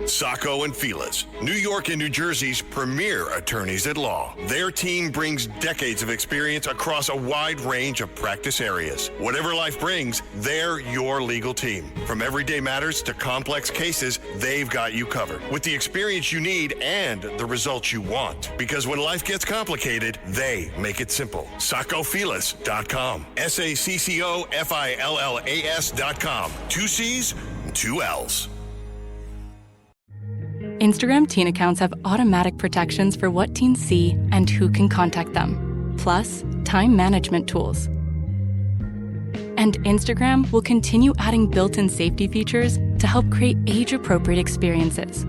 Sacco and Feliz, New York and New Jersey's premier attorneys at law. Their team brings decades of experience across a wide range of practice areas. Whatever life brings, they're your legal team. From everyday matters to complex cases, they've got you covered with the experience you need and the results you want. Because when life gets complicated, they make it simple. SaccoFeliz.com. SACCOFILLAS.com. 2 C's, 2 L's. Instagram teen accounts have automatic protections for what teens see and who can contact them, plus time management tools. And Instagram will continue adding built-in safety features to help create age-appropriate experiences.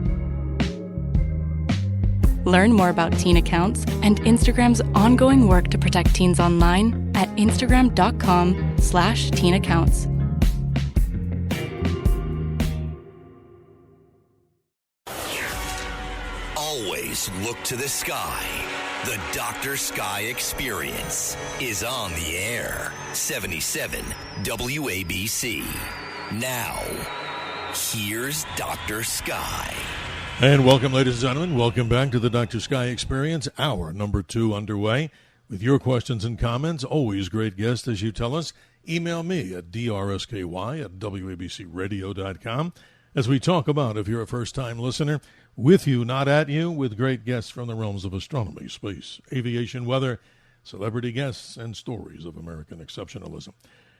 Learn more about teen accounts and Instagram's ongoing work to protect teens online at instagram.com/teen accounts. Always look to the sky. The Dr.Sky Experience is on the air. 77 WABC. Now, here's Dr. Sky. And welcome, ladies and gentlemen. Welcome back to the Dr. Sky Experience. Hour number 2 underway. With your questions and comments, always great guests as you tell us. Email me at drsky@wabcradio.com as we talk about, if you're a first-time listener, with you, not at you, with great guests from the realms of astronomy, space, aviation, weather, celebrity guests, and stories of American exceptionalism.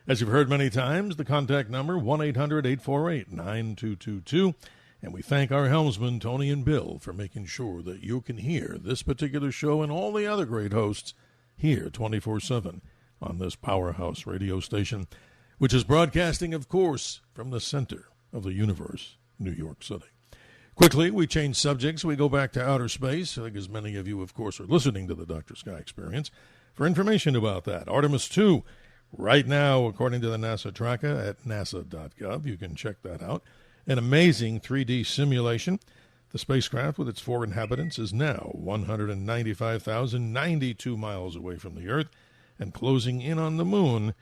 As you've heard many times, the contact number, 1-800-848-9222. And we thank our helmsmen, Tony and Bill, for making sure that you can hear this particular show and all the other great hosts here 24/7 on this powerhouse radio station, which is broadcasting, of course, from the center of the universe, New York City. Quickly, we change subjects. We go back to outer space. I think as many of you, of course, are listening to the Dr. Sky Experience. For information about that, Artemis 2, right now, according to the NASA tracker at nasa.gov, you can check that out. An amazing 3D simulation. The spacecraft, with its 4 inhabitants, is now 195,092 miles away from the Earth and closing in on the moon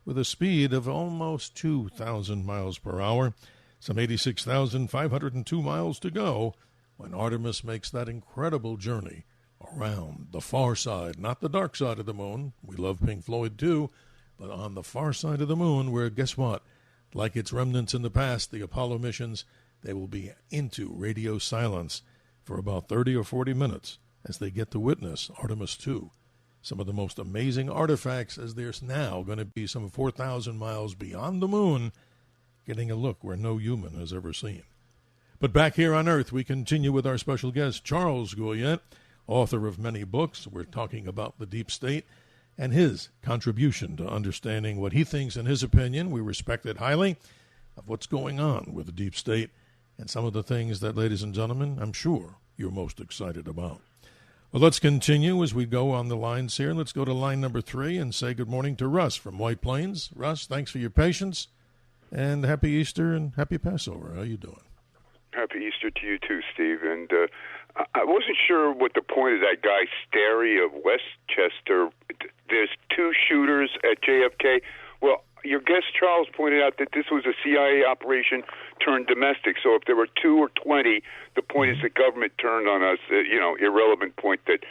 with a speed of almost 2,000 miles per hour. Some 86,502 miles to go when Artemis makes that incredible journey around the far side, not the dark side of the moon. We love Pink Floyd too, but on the far side of the moon where, guess what? Like its remnants in the past, the Apollo missions, they will be into radio silence for about 30 or 40 minutes as they get to witness Artemis 2. Some of the most amazing artifacts, as there's now going to be some 4,000 miles beyond the moon, getting a look where no human has ever seen. But back here on Earth, we continue with our special guest, Charles Goyette, author of many books. We're talking about the deep state and his contribution to understanding what he thinks, in his opinion, we respect it highly, of what's going on with the deep state and some of the things that, ladies and gentlemen, I'm sure you're most excited about. Well, let's continue as we go on the lines here. Let's go to line number 3 and say good morning to Russ from White Plains. Russ, thanks for your patience. And happy Easter and happy Passover. How you doing? Happy Easter to you too, Steve. And I wasn't sure what the point of that guy Sterry of Westchester. There's 2 shooters at JFK. Well, your guest Charles pointed out that this was a CIA operation turned domestic. So if there were 2 or 20, the point is the government turned on us. Irrelevant point that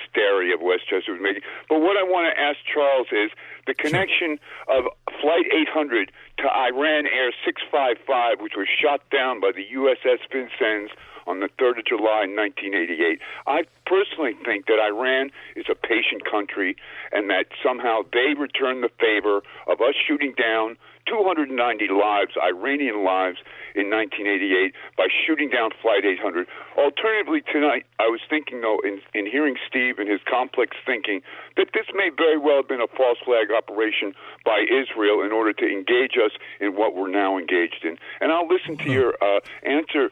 Sterry of Westchester was making. But what I want to ask Charles is the connection of Flight 800 to Iran Air 655, which was shot down by the USS Vincennes on the 3rd of July, 1988. I personally think that Iran is a patient country and that somehow they return the favor of us shooting down 290 lives, Iranian lives, in 1988 by shooting down Flight 800. Alternatively, tonight, I was thinking, though, in hearing Steve and his complex thinking, that this may very well have been a false flag operation by Israel in order to engage us in what we're now engaged in. And I'll listen to your answer,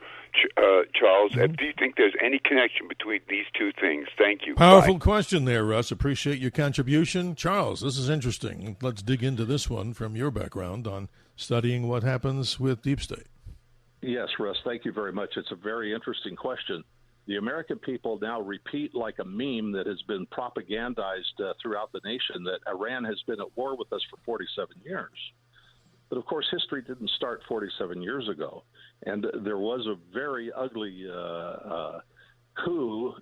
Charles. Do you think there's any connection between these 2 things? Thank you. Powerful question there, Russ. Appreciate your contribution. Charles, this is interesting. Let's dig into this one from your background on studying what happens with deep state. Yes, Russ, thank you very much. It's a very interesting question. The American people now repeat like a meme that has been propagandized throughout the nation that Iran has been at war with us for 47 years. But, of course, history didn't start 47 years ago. And there was a very ugly coup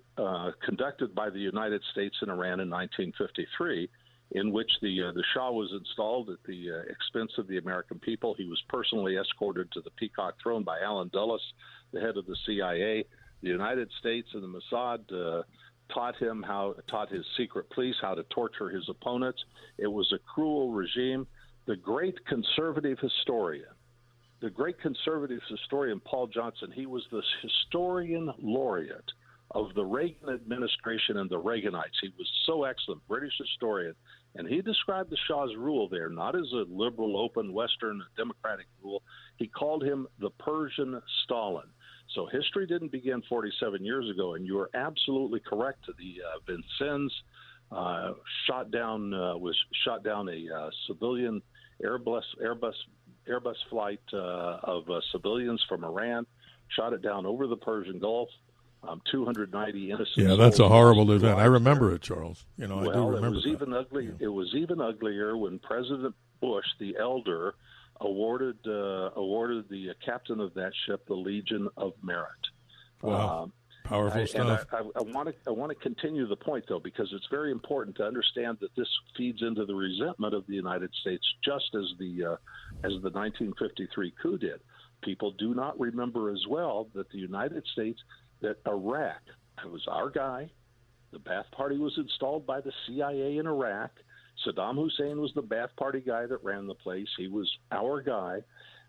conducted by the United States in Iran in 1953, in which the Shah was installed at the expense of the American people. He was personally escorted to the Peacock Throne by Allen Dulles, the head of the CIA. The United States and the Mossad taught his secret police how to torture his opponents. It was a cruel regime. The great conservative historian Paul Johnson, he was the historian laureate of the Reagan administration and the Reaganites. He was so excellent, British historian, and he described the Shah's rule there not as a liberal, open, Western, democratic rule. He called him the Persian Stalin. So history didn't begin 47 years ago, and you are absolutely correct. The Vincennes shot down a civilian Airbus flight of civilians from Iran, shot it down over the Persian Gulf. 290 innocent. Yeah, that's a horrible event. I remember it, Charles. I do remember it was even ugly. Yeah. It was even uglier when President Bush, the elder, awarded the captain of that ship the Legion of Merit. Wow, powerful stuff. And I want to continue the point, though, because it's very important to understand that this feeds into the resentment of the United States, just as the 1953 coup did. People do not remember as well that the United States, that Iraq, it was our guy. The Ba'ath Party was installed by the CIA in Iraq. Saddam Hussein was the Ba'ath Party guy that ran the place. He was our guy.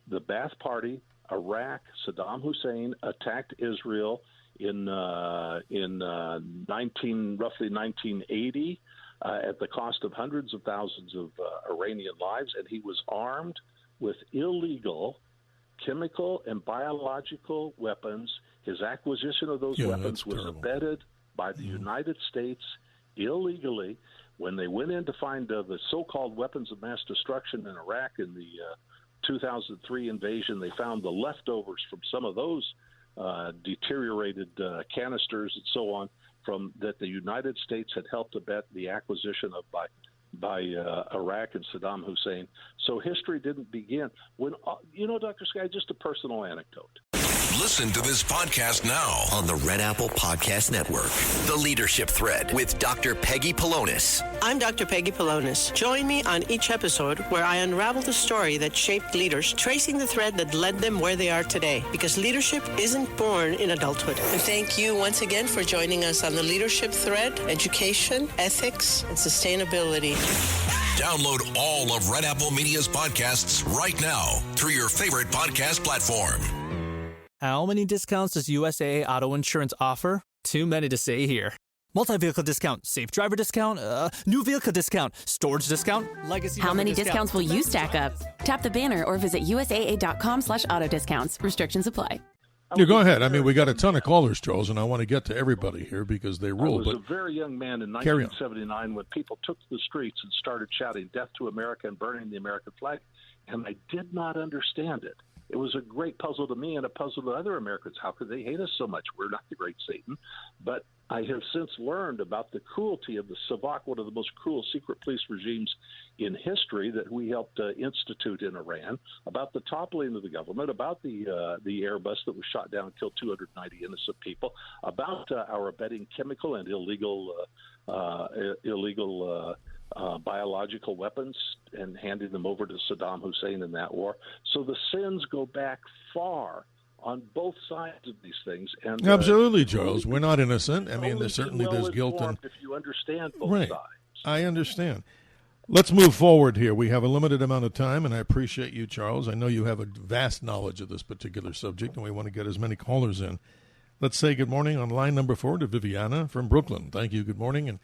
The Ba'ath Party, Iraq, Saddam Hussein attacked Israel in roughly 1980 at the cost of hundreds of thousands of Iranian lives, and he was armed with illegal chemical and biological weapons. His acquisition of those weapons was abetted by the United States illegally. When they went in to find the so-called weapons of mass destruction in Iraq in the 2003 invasion, they found the leftovers from some of those deteriorated canisters and so on that the United States had helped abet the acquisition of by Iraq and Saddam Hussein. So history didn't begin when, Dr. Sky, just a personal anecdote. Listen to this podcast now on the Red Apple Podcast Network. The Leadership Thread with Dr. Peggy Polonis. I'm Dr. Peggy Polonis. Join me on each episode where I unravel the story that shaped leaders, tracing the thread that led them where they are today. Because leadership isn't born in adulthood. And thank you once again for joining us on the Leadership Thread, education, ethics, and sustainability. Download all of Red Apple Media's podcasts right now through your favorite podcast platform. How many discounts does USAA Auto Insurance offer? Too many to say here. Multi-vehicle discount, safe driver discount, new vehicle discount, storage discount, legacy. How many discounts will you stack up? Tap the banner or visit USAA.com/auto discounts. Restrictions apply. Yeah, go ahead. I mean, we got a ton of callers, Charles, and I want to get to everybody here because they rule. I was a very young man in 1979 when people took to the streets and started shouting "Death to America" and burning the American flag, and I did not understand it. It was a great puzzle to me and a puzzle to other Americans. How could they hate us so much? We're not the great Satan. But I have since learned about the cruelty of the Savak, one of the most cruel secret police regimes in history that we helped institute in Iran, about the toppling of the government, about the Airbus that was shot down and killed 290 innocent people, about our abetting chemical and illegal biological weapons and handing them over to Saddam Hussein in that war. So the sins go back far on both sides of these things. And absolutely, Charles. We're not innocent. I mean, there's guilt. And if you understand both sides. I understand. Let's move forward here. We have a limited amount of time, and I appreciate you, Charles. I know you have a vast knowledge of this particular subject, and we want to get as many callers in. Let's say good morning on line number 4 to Viviana from Brooklyn. Thank you. Good morning, and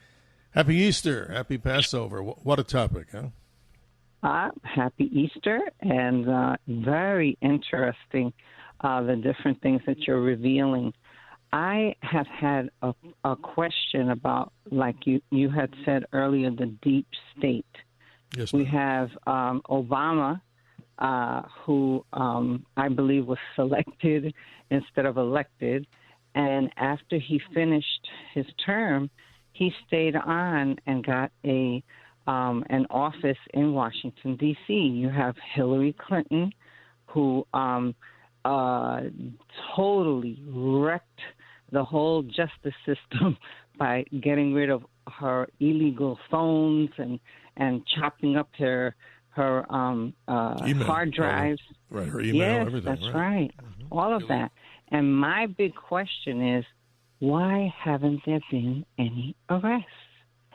happy Easter. Happy Passover. What a topic, huh? Happy Easter, and very interesting, the different things that you're revealing. I have had a question about, like you had said earlier, the deep state. Yes, we have Obama, who I believe was selected instead of elected, and after he finished his term, he stayed on and got a an office in Washington, D.C. You have Hillary Clinton, who totally wrecked the whole justice system by getting rid of her illegal phones and chopping up her hard drives. Right, her email, yes, everything. That's right. Mm-hmm. All of that. And my big question is, why haven't there been any arrests?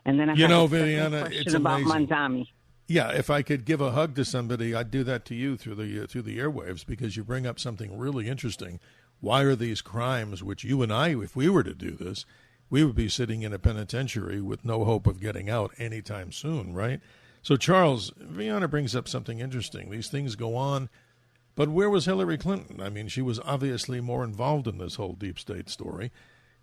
And then I have a Viviana, question about Mandami. Yeah, if I could give a hug to somebody, I'd do that to you through the airwaves, because you bring up something really interesting. Why are these crimes, which you and I, if we were to do this, we would be sitting in a penitentiary with no hope of getting out anytime soon, right? So, Charles, Viviana brings up something interesting. These things go on, but where was Hillary Clinton? I mean, she was obviously more involved in this whole deep state story.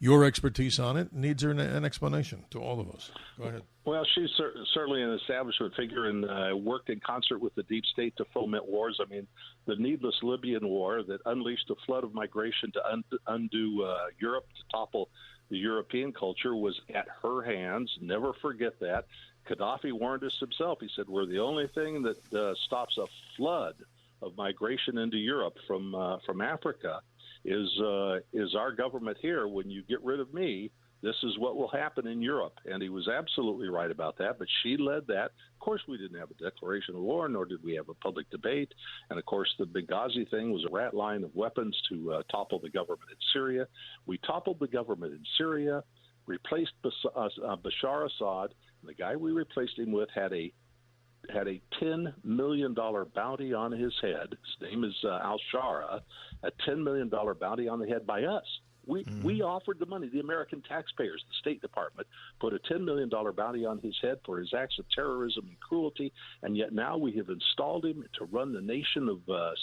Your expertise on it needs an explanation to all of us. Go ahead. Well, she's certainly an establishment figure and worked in concert with the deep state to foment wars. I mean, the needless Libyan war that unleashed a flood of migration to undo Europe, to topple the European culture, was at her hands. Never forget that. Gaddafi warned us himself. He said, we're the only thing that stops a flood of migration into Europe from Africa is our government here. When you get rid of me, this is what will happen in Europe. And he was absolutely right about that. But she led that. Of course, we didn't have a declaration of war, nor did we have a public debate. And, of course, the Benghazi thing was a rat line of weapons to topple the government in Syria. We toppled the government in Syria, replaced Bashar Assad. And the guy we replaced him with had a $10 million bounty on his head. His name is al-Shara, a $10 million bounty on the head by us. We offered the money. The American taxpayers, the State Department, put a $10 million bounty on his head for his acts of terrorism and cruelty, and yet now we have installed him to run the nation of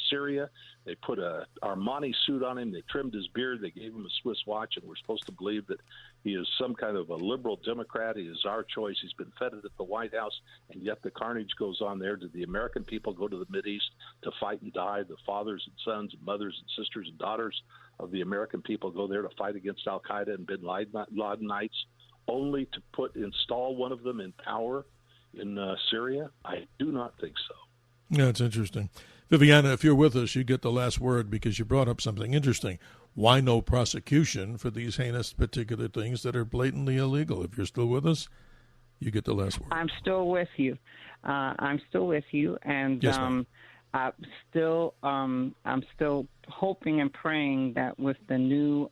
Syria. They put a Armani suit on him. They trimmed his beard. They gave him a Swiss watch, and we're supposed to believe that he is some kind of a liberal Democrat. He is our choice. He's been feted at the White House, and yet the carnage goes on there. Did the American people go to the Mideast to fight and die? The fathers and sons and mothers and sisters and daughters of the American people go there to fight against Al-Qaeda and bin Ladenites, only to install one of them in power in Syria? I do not think so. Yeah, it's interesting. Viviana, if you're with us, you get the last word, because you brought up something interesting. Why no prosecution for these heinous particular things that are blatantly illegal? If you're still with us, you get the last word. I'm still with you. And yes, I'm still hoping and praying that with the new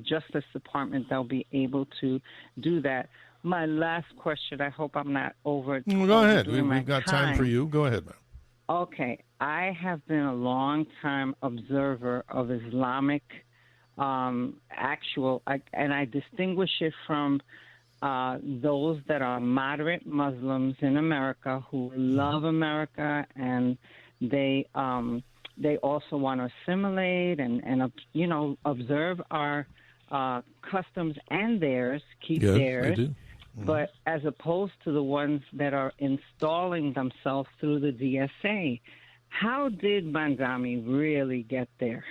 Justice Department, they'll be able to do that. My last question, I hope I'm not over. Go ahead. We've got time for you. Go ahead, ma'am. Okay. I have been a long-time observer of Islamic and I distinguish it from those that are moderate Muslims in America who love America, and they also want to assimilate and observe our customs and theirs, keep theirs. They do. But as opposed to the ones that are installing themselves through the DSA, how did Mandami really get there?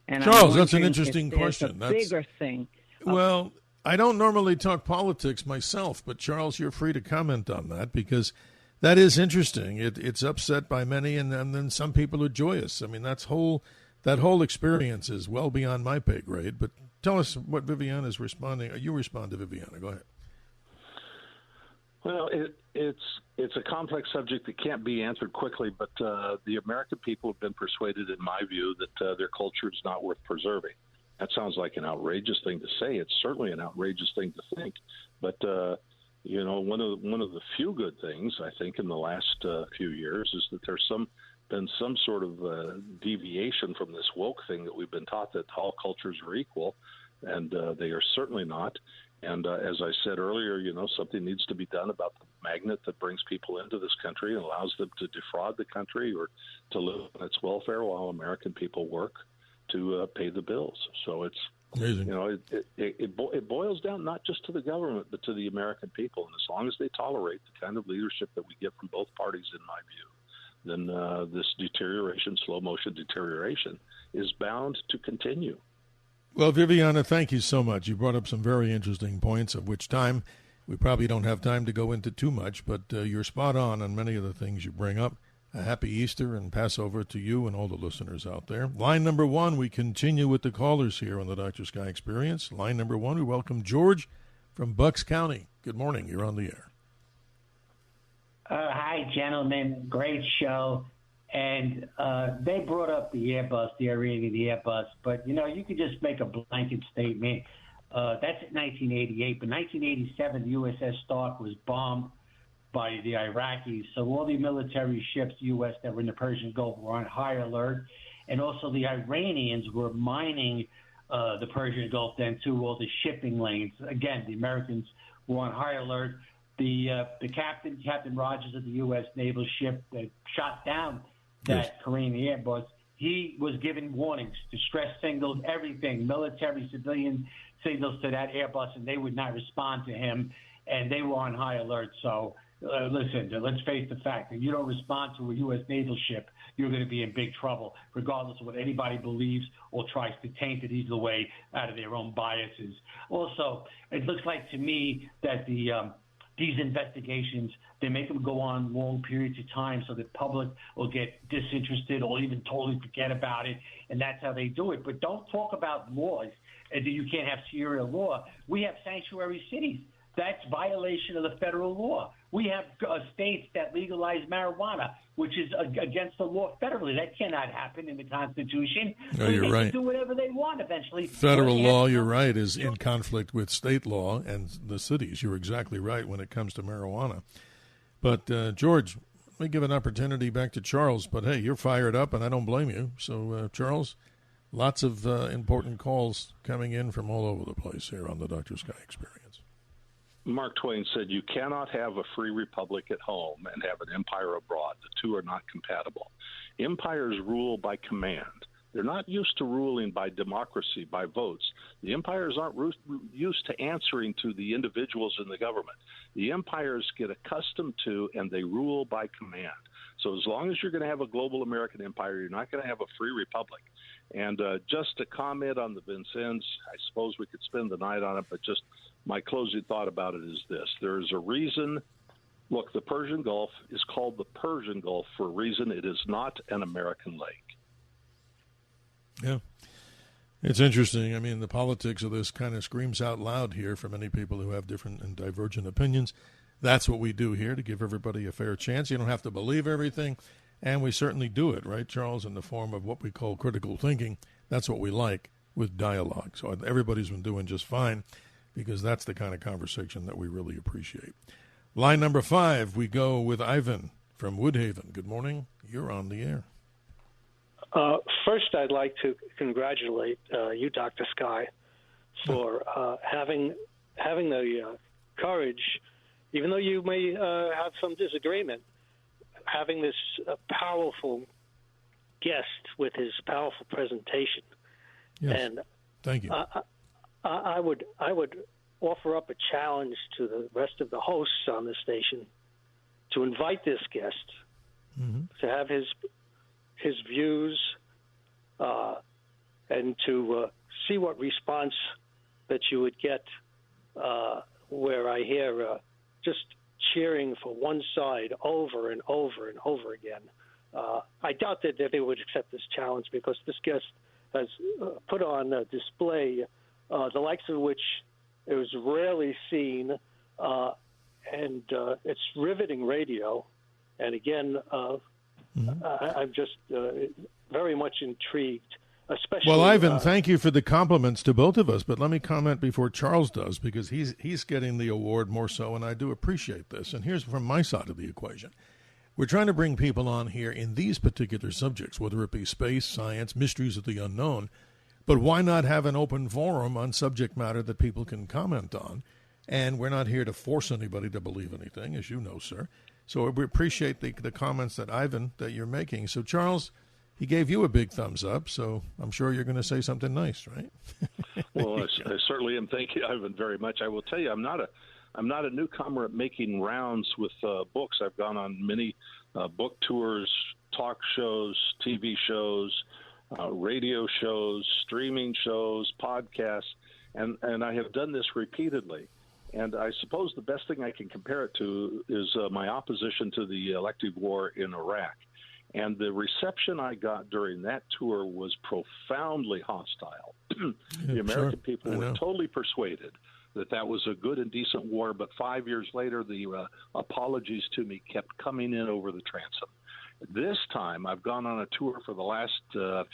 And Charles, that's an interesting question. That's a bigger thing. Well, I don't normally talk politics myself, but Charles, you're free to comment on that, because that is interesting. It's upset by many, and then some people are joyous. I mean, that whole experience is well beyond my pay grade. But tell us what Viviana is responding. You respond to Viviana. Go ahead. Well, it's a complex subject that can't be answered quickly, but the American people have been persuaded, in my view, that their culture is not worth preserving. That sounds like an outrageous thing to say. It's certainly an outrageous thing to think. But one of the few good things, I think, in the last few years is that there's been some sort of deviation from this woke thing that we've been taught, that all cultures are equal, and they are certainly not. And as I said earlier, something needs to be done about the magnet that brings people into this country and allows them to defraud the country or to live on its welfare while American people work to pay the bills. So it's amazing. It boils down not just to the government, but to the American people. And as long as they tolerate the kind of leadership that we get from both parties, in my view, then this deterioration, slow motion deterioration, is bound to continue. Well, Viviana, thank you so much. You brought up some very interesting points, of which time We probably don't have time to go into too much, but you're spot on many of the things you bring up. A happy Easter and Passover to you and all the listeners out there. Line number one, we continue with the callers here on the Dr. Sky Experience. Line number one, we welcome George from Bucks County. Good morning. You're on the air. Hi, gentlemen. Great show. And they brought up the Airbus, the Iranian Airbus. But, you could just make a blanket statement. That's in 1988. But 1987, the USS Stark was bombed by the Iraqis. So all the military ships, U.S., that were in the Persian Gulf were on high alert. And also the Iranians were mining the Persian Gulf then, too, all the shipping lanes. Again, the Americans were on high alert. The Captain Rogers of the U.S. naval ship that shot down that Korean Airbus, he was given warnings, distress signals, everything, military, civilian signals to that Airbus, and they would not respond to him, and they were on high alert. So, listen, let's face the fact. If you don't respond to a U.S. naval ship, you're going to be in big trouble, regardless of what anybody believes or tries to taint it either way out of their own biases. Also, it looks like to me that these investigations, they make them go on long periods of time so the public will get disinterested or even totally forget about it, and that's how they do it. But don't talk about laws and that you can't have Sharia law. We have sanctuary cities. That's violation of the federal law. We have states that legalize marijuana, which is against the law federally. That cannot happen in the Constitution. No, you're right. They can do whatever they want eventually. Federal law, you're right, is in conflict with state law and the cities. You're exactly right when it comes to marijuana. But, George, let me give an opportunity back to Charles. But, hey, you're fired up, and I don't blame you. So, Charles, lots of important calls coming in from all over the place here on the Dr. Sky Experience. Mark Twain said, you cannot have a free republic at home and have an empire abroad. The two are not compatible. Empires rule by command. They're not used to ruling by democracy, by votes. The empires aren't used to answering to the individuals in the government. The empires get accustomed to and they rule by command. So as long as you're going to have a global American empire, you're not going to have a free republic. And just to comment on the Vincennes, I suppose we could spend the night on it, but just my closing thought about it is this. There is a reason. Look, the Persian Gulf is called the Persian Gulf for a reason. It is not an American lake. Yeah. It's interesting. I mean, the politics of this kind of screams out loud here for many people who have different and divergent opinions. That's what we do here, to give everybody a fair chance. You don't have to believe everything, and we certainly do it, right, Charles, in the form of what we call critical thinking. That's what we like with dialogue. So everybody's been doing just fine, because that's the kind of conversation that we really appreciate. Line number 5, we go with Ivan from Woodhaven. Good morning. You're on the air. First, I'd like to congratulate you, Dr. Sky, for having the courage, even though you may have some disagreement, having this powerful guest with his powerful presentation. Yes. And thank you. I would offer up a challenge to the rest of the hosts on the station to invite this guest to have his views and to see what response that you would get where I hear just cheering for one side over and over and over again. I doubt that they would accept this challenge, because this guest has put on display the likes of which it was rarely seen, and it's riveting radio. And again, I'm just very much intrigued, especially. Well, Ivan, thank you for the compliments to both of us, but let me comment before Charles does, because he's getting the award more so, and I do appreciate this. And here's from my side of the equation. We're trying to bring people on here in these particular subjects, whether it be space, science, mysteries of the unknown, but why not have an open forum on subject matter that people can comment on? And we're not here to force anybody to believe anything, as you know, sir. So we appreciate the comments that Ivan, that you're making. So, Charles, he gave you a big thumbs up, so I'm sure you're going to say something nice, right? Well, I certainly am. Thank you, Ivan, very much. I will tell you, I'm not a newcomer at making rounds with books. I've gone on many book tours, talk shows, TV shows, radio shows, streaming shows, podcasts, and I have done this repeatedly. And I suppose the best thing I can compare it to is my opposition to the elective war in Iraq. And the reception I got during that tour was profoundly hostile. The American people were totally persuaded that was a good and decent war, but 5 years later, the apologies to me kept coming in over the transom. This time, I've gone on a tour for the last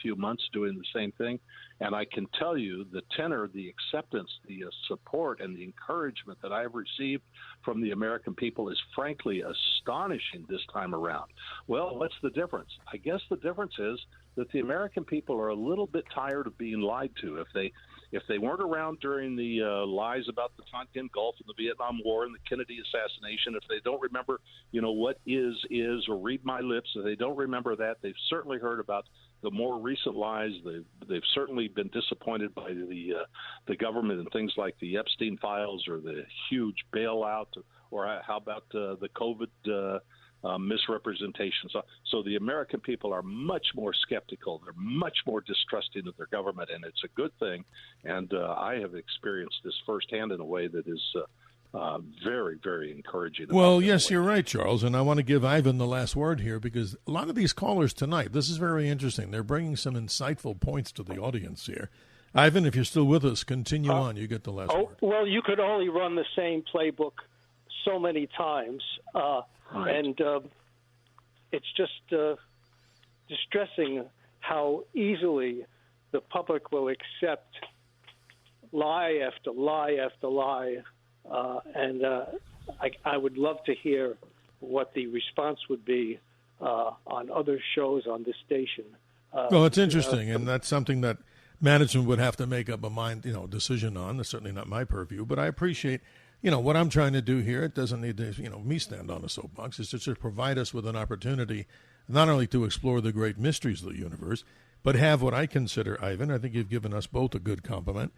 few months doing the same thing, and I can tell you the tenor, the acceptance, the support, and the encouragement that I have received from the American people is frankly astonishing this time around. Well, what's the difference? I guess the difference is that the American people are a little bit tired of being lied to. If they weren't around during the lies about the Tonkin Gulf and the Vietnam War and the Kennedy assassination, if they don't remember, what is, or read my lips, if they don't remember that, they've certainly heard about the more recent lies. They've certainly been disappointed by the government and things like the Epstein files or the huge bailout, or how about the COVID misrepresentation. So the American people are much more skeptical. They're much more distrusting of their government, and it's a good thing. And I have experienced this firsthand in a way that is very, very encouraging. Well, yes, you're right, Charles. And I want to give Ivan the last word here, because a lot of these callers tonight, this is very interesting. They're bringing some insightful points to the audience here. Ivan, if you're still with us, continue on. You get the last word. Well, you could only run the same playbook so many times. And it's just distressing how easily the public will accept lie after lie after lie. And I would love to hear what the response would be on other shows on this station. Well, it's interesting, and that's something that management would have to make up a mind, decision on. That's certainly not my purview, but I appreciate what I'm trying to do here. It doesn't need to, me stand on a soapbox. It's just to provide us with an opportunity not only to explore the great mysteries of the universe, but have what I consider, Ivan, I think you've given us both a good compliment,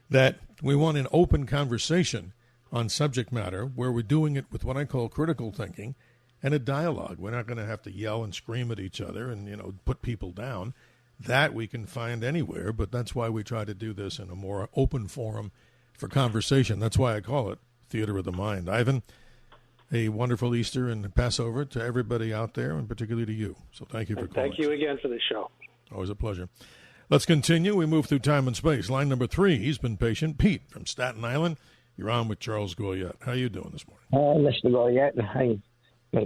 that we want an open conversation on subject matter where we're doing it with what I call critical thinking and a dialogue. We're not going to have to yell and scream at each other and, put people down. That we can find anywhere, but that's why we try to do this in a more open forum for conversation. That's why I call it Theater of the Mind. Ivan, a wonderful Easter and Passover to everybody out there, and particularly to you. So thank you for calling. Thank you again for the show. Always a pleasure. Let's continue. We move through time and space. Line number 3, he's been patient. Pete from Staten Island. You're on with Charles Goyette. How are you doing this morning? Mr. Goyette, hi,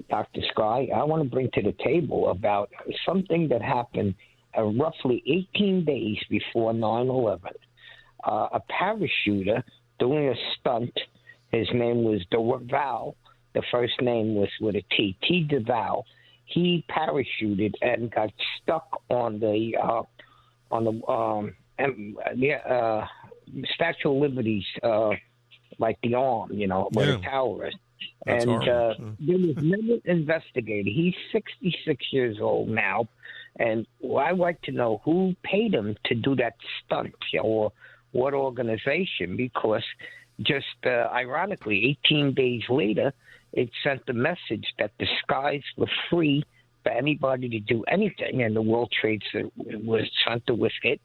Dr. Sky. I want to bring to the table about something that happened roughly 18 days before 9/11. A parachuter doing a stunt. His name was DeVal. The first name was with a T. T. DeVal. He parachuted and got stuck on the Statue of Liberty's like the arm, where the tower is. That's and there was never investigated. He's 66 years old now, and I'd like to know who paid him to do that stunt, or what organization, because just ironically, 18 days later, it sent the message that the skies were free for anybody to do anything, and the World Trade Center was hit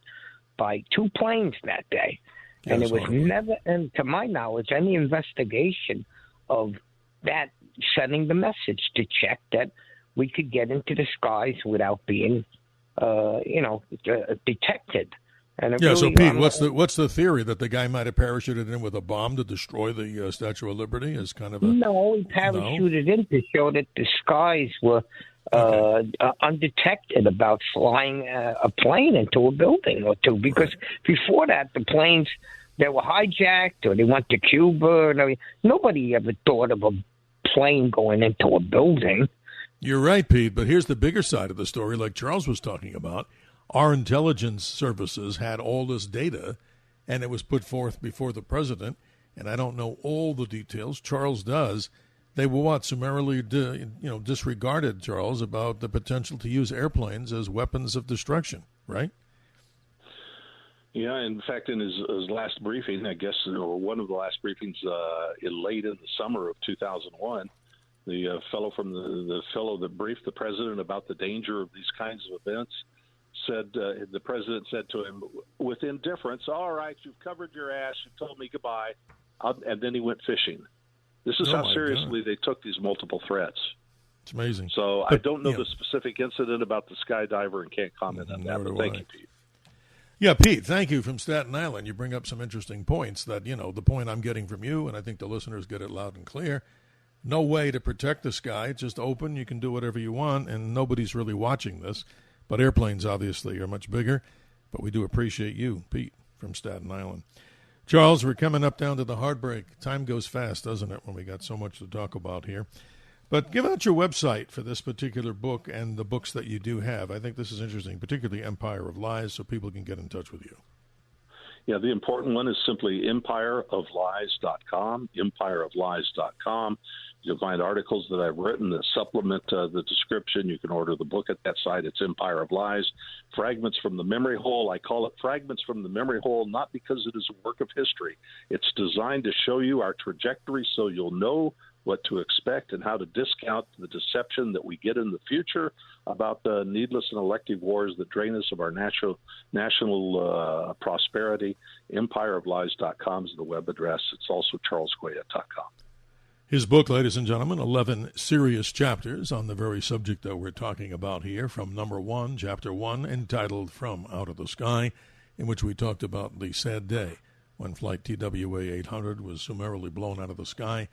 by 2 planes that day. And there was never, and to my knowledge, any investigation of that sending the message to check that we could get into the skies without being, detected. And so Pete, what's the theory, that the guy might have parachuted in with a bomb to destroy the Statue of Liberty? As kind of no, he parachuted in to show that the skies were undetected about flying a plane into a building or two. Because before that, the planes, they were hijacked or they went to Cuba. And nobody ever thought of a plane going into a building. You're right, Pete. But here's the bigger side of the story, like Charles was talking about. Our intelligence services had all this data, and it was put forth before the president. And I don't know all the details. Charles does. They were summarily disregarded, Charles, about the potential to use airplanes as weapons of destruction, right? Yeah, in fact, in his last briefing, I guess, or one of the last briefings late in the summer of 2001, the fellow that briefed the president about the danger of these kinds of events said, the president said to him with indifference, "All right, you've covered your ass, you told me goodbye. and then he went fishing. This is how seriously they took these multiple threats. It's amazing. So I don't know the specific incident about the skydiver and can't comment on that, but thank you, Pete. Yeah, Pete, thank you from Staten Island. You bring up some interesting points that, the point I'm getting from you, and I think the listeners get it loud and clear. No way to protect the sky. It's just open. You can do whatever you want, and nobody's really watching this. But airplanes, obviously, are much bigger. But we do appreciate you, Pete, from Staten Island. Charles, we're coming up down to the hard break. Time goes fast, doesn't it, when we got so much to talk about here. But give out your website for this particular book and the books that you do have. I think this is interesting, particularly Empire of Lies, so people can get in touch with you. Yeah, the important one is simply empireoflies.com, empireoflies.com. You'll find articles that I've written that supplement the description. You can order the book at that site. It's Empire of Lies. Fragments from the Memory Hole. I call it Fragments from the Memory Hole, not because it is a work of history. It's designed to show you our trajectory so you'll know what to expect and how to discount the deception that we get in the future about the needless and elective wars that drain us of our national prosperity. Empireoflies.com is the web address. It's also charlesgoyette.com. His book, ladies and gentlemen, 11 serious chapters on the very subject that we're talking about here, from number 1, chapter 1, entitled From Out of the Sky, in which we talked about the sad day when Flight TWA 800 was summarily blown out of the sky,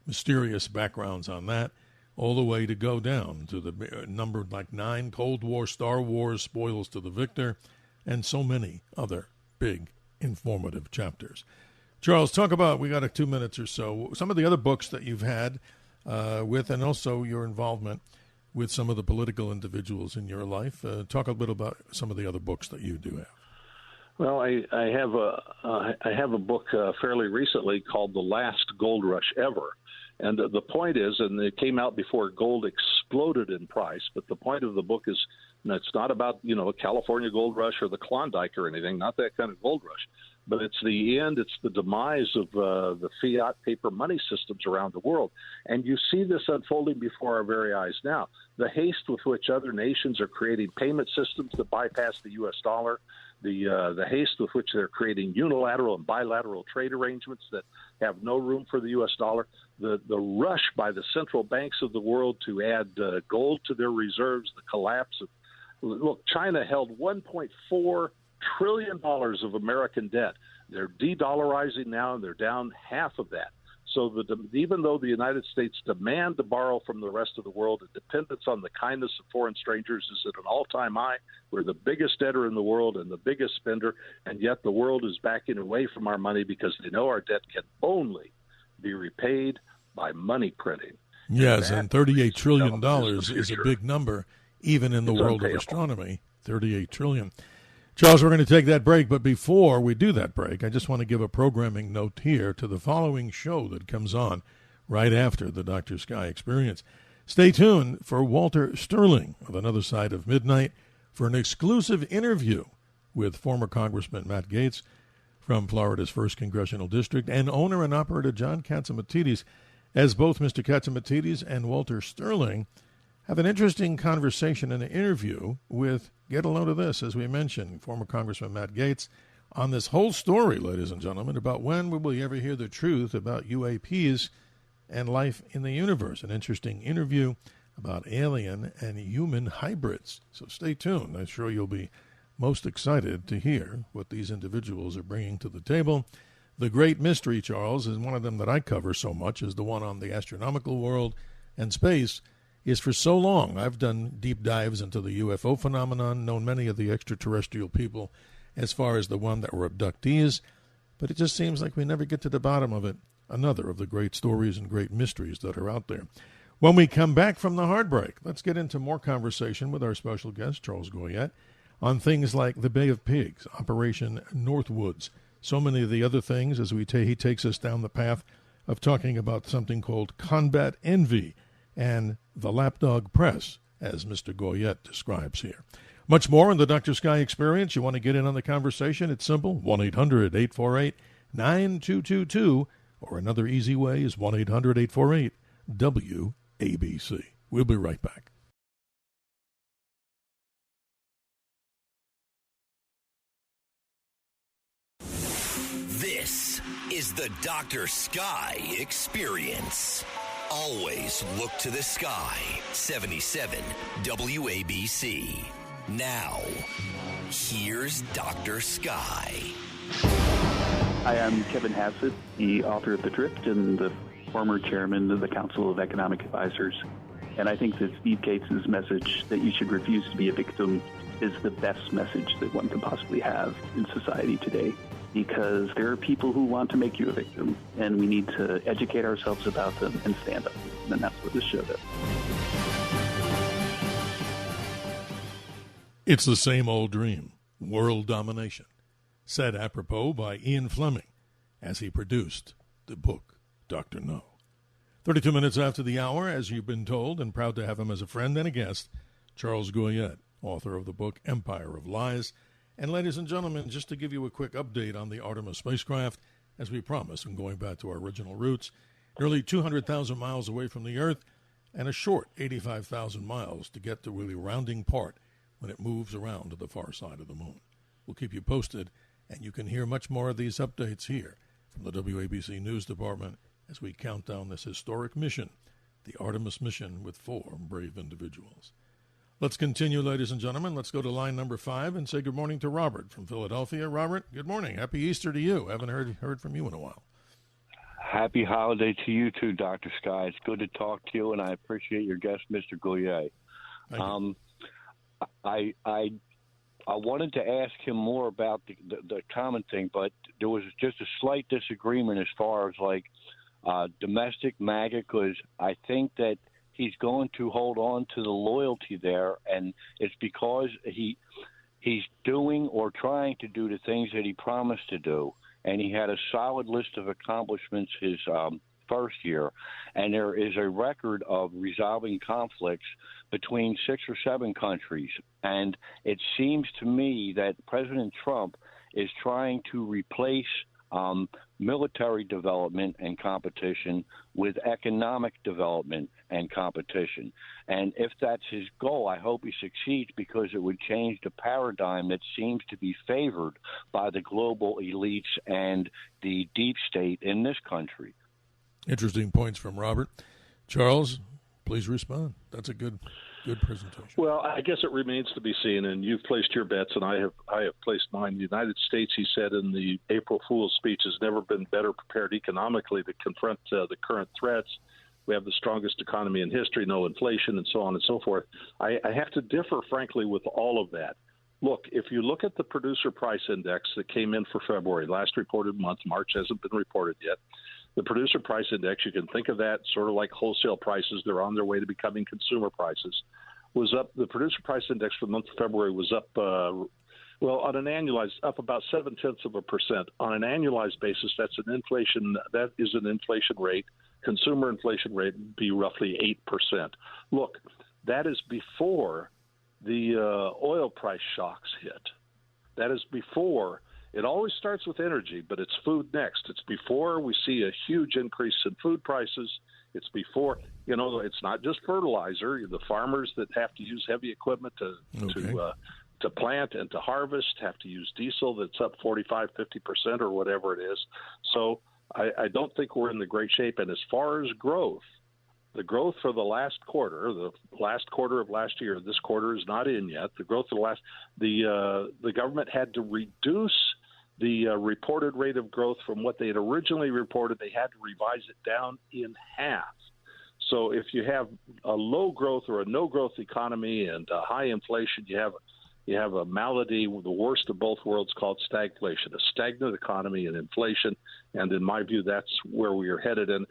mysterious backgrounds on that, all the way to go down to the number like 9, Cold War, Star Wars, spoils to the victor, and so many other big, informative chapters. Charles, talk about, we got 2 minutes or so, some of the other books that you've had with, and also your involvement with some of the political individuals in your life. Talk a bit about some of the other books that you do have. Well, I have a book fairly recently called The Last Gold Rush Ever. And the point is, and it came out before gold exploded in price, but the point of the book is, it's not about, a California gold rush or the Klondike or anything, not that kind of gold rush. But it's the end, it's the demise of the fiat paper money systems around the world. And you see this unfolding before our very eyes now. The haste with which other nations are creating payment systems that bypass the U.S. dollar, the haste with which they're creating unilateral and bilateral trade arrangements that have no room for the U.S. dollar, the rush by the central banks of the world to add gold to their reserves, the collapse of – look, China held $1.4 trillion of American debt. They're de-dollarizing now, and they're down half of that. So even though the United States demand to borrow from the rest of the world, the dependence on the kindness of foreign strangers is at an all-time high. We're the biggest debtor in the world and the biggest spender, and yet the world is backing away from our money because they know our debt can only be repaid by money printing. Yes, and $38 trillion is a big number, even in the world of astronomy. $38 trillion. Charles, we're going to take that break, but before we do that break, I just want to give a programming note here to the following show that comes on right after the Dr. Sky Experience. Stay tuned for Walter Sterling of Another Side of Midnight for an exclusive interview with former Congressman Matt Gaetz from Florida's 1st Congressional District and owner and operator John Catsimatidis, as both Mr. Catsimatidis and Walter Sterling have an interesting conversation and an interview with, get a load of this, as we mentioned, former Congressman Matt Gaetz, on this whole story, ladies and gentlemen, about when will we ever hear the truth about UAPs and life in the universe. An interesting interview about alien and human hybrids. So stay tuned. I'm sure you'll be most excited to hear what these individuals are bringing to the table. The great mystery, Charles, is one of them that I cover so much, is the one on the astronomical world and space. Is for so long I've done deep dives into the UFO phenomenon, known many of the extraterrestrial people as far as the one that were abductees, but it just seems like we never get to the bottom of it. Another of the great stories and great mysteries that are out there. When we come back from the hard break, let's get into more conversation with our special guest, Charles Goyette, on things like the Bay of Pigs, Operation Northwoods, so many of the other things as he takes us down the path of talking about something called combat envy, and the lapdog press, as Mr. Goyette describes here. Much more in the Dr. Sky Experience. You want to get in on the conversation? It's simple, 1-800-848-9222, or another easy way is 1-800-848-WABC. We'll be right back. This is the Dr. Sky Experience. Always look to the sky. 77 WABC. Now, here's Dr. Sky. Hi, I'm Kevin Hassett, the author of The Drift and the former chairman of the Council of Economic Advisors. And I think that Steve Cates' message that you should refuse to be a victim is the best message that one can possibly have in society today, because there are people who want to make you a victim, and we need to educate ourselves about them and stand up. And that's what this show does. It's the same old dream, world domination, said apropos by Ian Fleming as he produced the book, Dr. No. 32 minutes after the hour, as you've been told, and proud to have him as a friend and a guest, Charles Goyette, author of the book Empire of Lies. And ladies and gentlemen, just to give you a quick update on the Artemis spacecraft, as we promised, and going back to our original roots, nearly 200,000 miles away from the Earth, and a short 85,000 miles to get to really rounding part when it moves around to the far side of the moon. We'll keep you posted, and you can hear much more of these updates here from the WABC News Department as we count down this historic mission, the Artemis mission, with 4 brave individuals. Let's continue, ladies and gentlemen. Let's go to line number 5 and say good morning to Robert from Philadelphia. Robert, good morning. Happy Easter to you. Haven't heard from you in a while. Happy holiday to you too, Dr. Sky. It's good to talk to you, and I appreciate your guest, Mr. Goyette. I wanted to ask him more about the common thing, but there was just a slight disagreement as far as like domestic MAGA, because I think that he's going to hold on to the loyalty there, and it's because he's doing or trying to do the things that he promised to do, and he had a solid list of accomplishments his first year, and there is a record of resolving conflicts between 6 or 7 countries, and it seems to me that President Trump is trying to replace military development and competition with economic development and competition. And if that's his goal, I hope he succeeds, because it would change the paradigm that seems to be favored by the global elites and the deep state in this country. Interesting points from Robert. Charles, please respond. That's a good presentation. Well, I guess it remains to be seen, and you've placed your bets, and I have placed mine. The United States, he said in the April Fool's speech, has never been better prepared economically to confront the current threats. We have the strongest economy in history, no inflation, and so on and so forth. I have to differ, frankly, with all of that. Look, if you look at the producer price index that came in for February, last reported month, March hasn't been reported yet. The producer price index, you can think of that sort of like wholesale prices. They're on their way to becoming consumer prices. Was up. The producer price index for the month of February was up, on an annualized, up about 0.7%. On an annualized basis, that's an inflation. That is an inflation rate. Consumer inflation rate would be roughly 8%. Look, that is before the oil price shocks hit. That is before. It always starts with energy, but it's food next. It's before we see a huge increase in food prices. It's before, it's not just fertilizer. The farmers that have to use heavy equipment to plant and to harvest have to use diesel that's up 45, 50% or whatever it is. So I don't think we're in the great shape. And as far as growth, the growth for the last quarter of last year, this quarter is not in yet. The growth of the government had to reduce the reported rate of growth from what they had originally reported. They had to revise it down in half. So if you have a low growth or a no growth economy and high inflation, you have a malady, the worst of both worlds, called stagflation, a stagnant economy and inflation. And in my view, that's where we are headed. And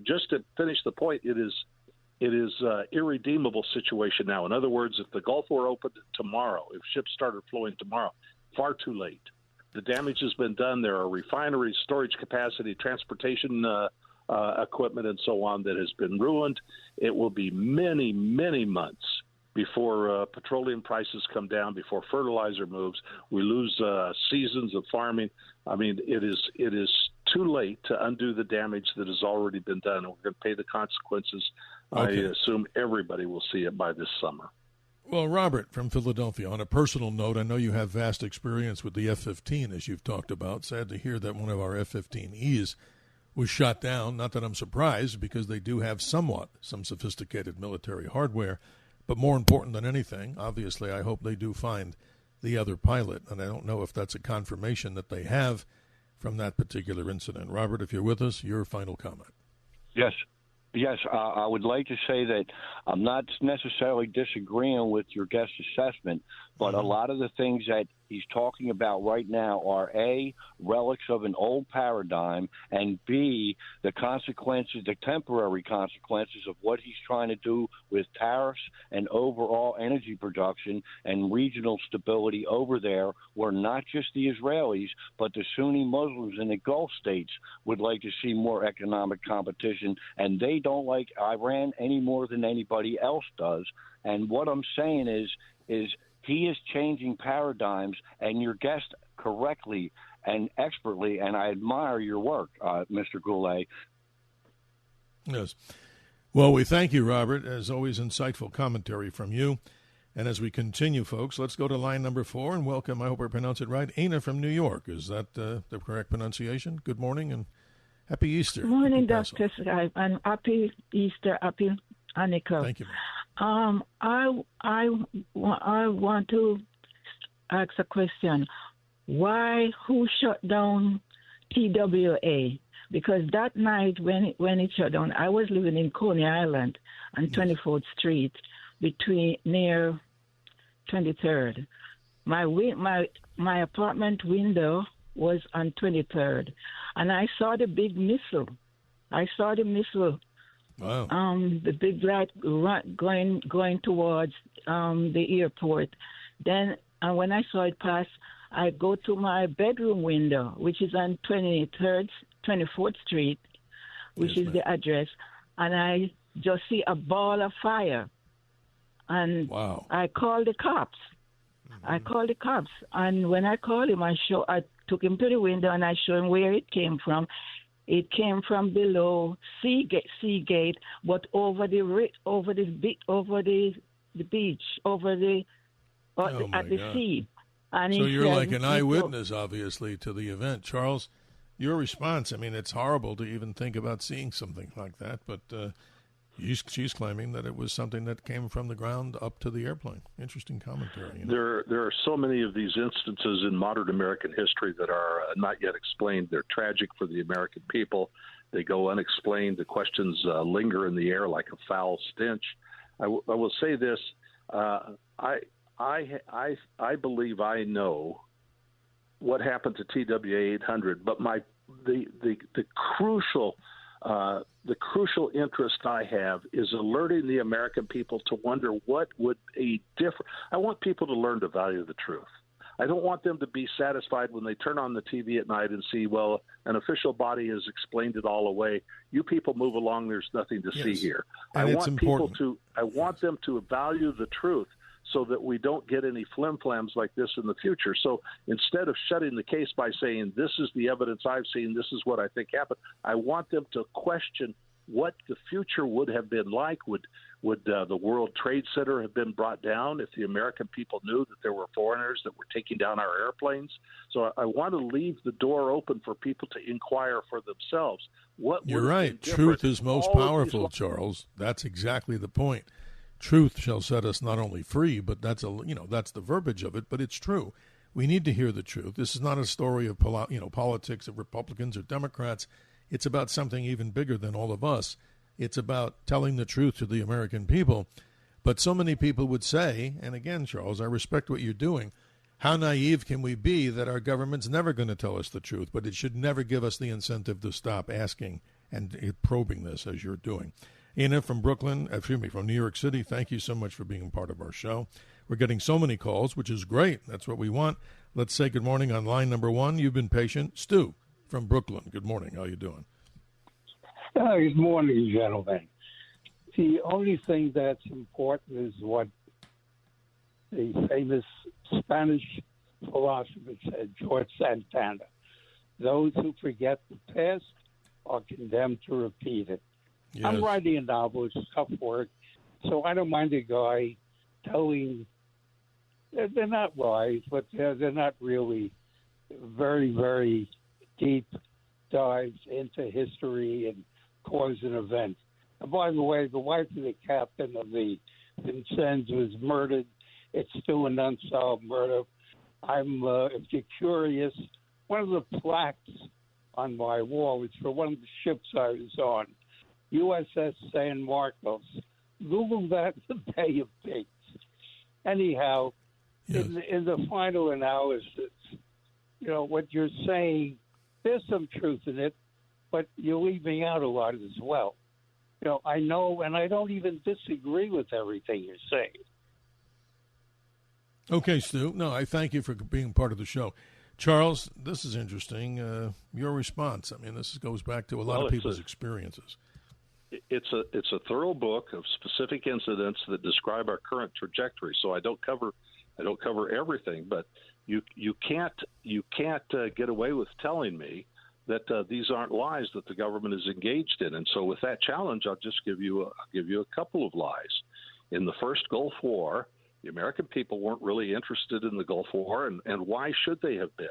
just to finish the point, it is irredeemable situation now. In other words, if the Gulf War opened tomorrow, if ships started flowing tomorrow, far too late. The damage has been done. There are refineries, storage capacity, transportation equipment, and so on that has been ruined. It will be many, many months before petroleum prices come down, before fertilizer moves. We lose seasons of farming. I mean, it is too late to undo the damage that has already been done. We're going to pay the consequences. Okay. I assume everybody will see it by this summer. Well, Robert from Philadelphia, on a personal note, I know you have vast experience with the F-15, as you've talked about. Sad to hear that one of our F-15Es was shot down. Not that I'm surprised, because they do have some sophisticated military hardware. But more important than anything, obviously, I hope they do find the other pilot. And I don't know if that's a confirmation that they have from that particular incident. Robert, if you're with us, your final comment. Yes. Yes, I would like to say that I'm not necessarily disagreeing with your guest assessment, but a lot of the things that he's talking about right now are A, relics of an old paradigm, and B, the consequences, the temporary consequences of what he's trying to do with tariffs and overall energy production and regional stability over there, where not just the Israelis, but the Sunni Muslims in the Gulf states would like to see more economic competition, and they don't like Iran any more than anybody else does. And what I'm saying is he is changing paradigms, and your guest correctly and expertly, and I admire your work, Mr. Goulet. Yes. Well, we thank you, Robert. As always, insightful commentary from you. And as we continue, folks, let's go to line number 4 and welcome, I hope I pronounce it right, Ana from New York. Is that the correct pronunciation? Good morning and happy Easter. Good morning, Dr. Sky, and happy Easter, happy Hanukkah. Thank you. I want to ask a question. Who shut down TWA? Because that night when it shut down, I was living in Coney Island on 24th Street near 23rd. My apartment window was on 23rd, and I saw the big missile. Wow. The big light going towards the airport. Then when I saw it pass, I go to my bedroom window, which is on 24th Street, which is the address, and I just see a ball of fire. And wow. I called the cops. And when I called him, I took him to the window and I showed him where it came from. It came from below Seagate, but over the beach, at the sea. And so you're like an eyewitness, obviously, to the event. Charles, your response, I mean, it's horrible to even think about seeing something like that, but she's claiming that it was something that came from the ground up to the airplane. Interesting commentary. You know? There are so many of these instances in modern American history that are not yet explained. They're tragic for the American people. They go unexplained. The questions linger in the air like a foul stench. I will say this. I believe I know what happened to TWA 800, but the crucial interest I have is alerting the American people to wonder what would be different. I want people to learn to value the truth. I don't want them to be satisfied when they turn on the TV at night and see, well, an official body has explained it all away. You people move along. There's nothing to see here. And I want them to value the truth, so that we don't get any flim-flams like this in the future. So instead of shutting the case by saying, this is the evidence I've seen, this is what I think happened, I want them to question what the future would have been like. Would the World Trade Center have been brought down if the American people knew that there were foreigners that were taking down our airplanes? So I want to leave the door open for people to inquire for themselves. You're right. Truth is most powerful, Charles. That's exactly the point. Truth shall set us not only free, but that's the verbiage of it, but it's true. We need to hear the truth. This is not a story of politics of Republicans or Democrats. It's about something even bigger than all of us. It's about telling the truth to the American people. But so many people would say, and again, Charles, I respect what you're doing, how naive can we be that our government's never going to tell us the truth, but it should never give us the incentive to stop asking and probing this as you're doing. Ina from from New York City, thank you so much for being part of our show. We're getting so many calls, which is great. That's what we want. Let's say good morning on line number 1. You've been patient. Stu from Brooklyn. Good morning. How you doing? Good morning, gentlemen. The only thing that's important is what the famous Spanish philosopher said, George Santana. Those who forget the past are condemned to repeat it. Yes. I'm writing a novel. It's tough work. So I don't mind a guy telling. They're not lies, but they're not really very, very deep dives into history and cause and event. And by the way, the wife of the captain of the Vincennes was murdered. It's still an unsolved murder. If you're curious, one of the plaques on my wall is for one of the ships I was on, USS San Marcos. Google that, the Bay of Pigs. Anyhow, yes. in the final analysis, what you're saying, there's some truth in it, but you're leaving out a lot as well. I know, and I don't even disagree with everything you're saying. Okay, Stu. No, I thank you for being part of the show. Charles, this is interesting. Your response. I mean, this goes back to a lot of people's experiences. It's a thorough book of specific incidents that describe our current trajectory. So I don't cover everything, but you can't get away with telling me that these aren't lies that the government is engaged in. And so with that challenge, I'll just give you a couple of lies. In the first Gulf War, the American people weren't really interested in the Gulf War, and why should they have been?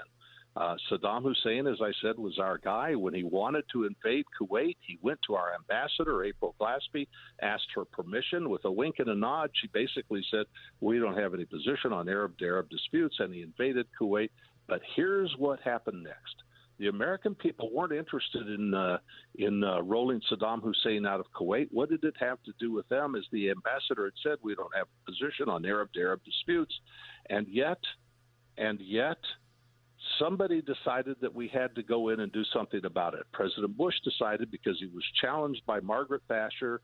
Saddam Hussein, as I said, was our guy. When he wanted to invade Kuwait, he went to our ambassador, April Glaspie, asked for permission. With a wink and a nod, she basically said, we don't have any position on Arab-to-Arab disputes, and he invaded Kuwait. But here's what happened next. The American people weren't interested in rolling Saddam Hussein out of Kuwait. What did it have to do with them? As the ambassador had said, we don't have a position on Arab-to-Arab disputes. And yet, somebody decided that we had to go in and do something about it. President Bush decided, because he was challenged by Margaret Thatcher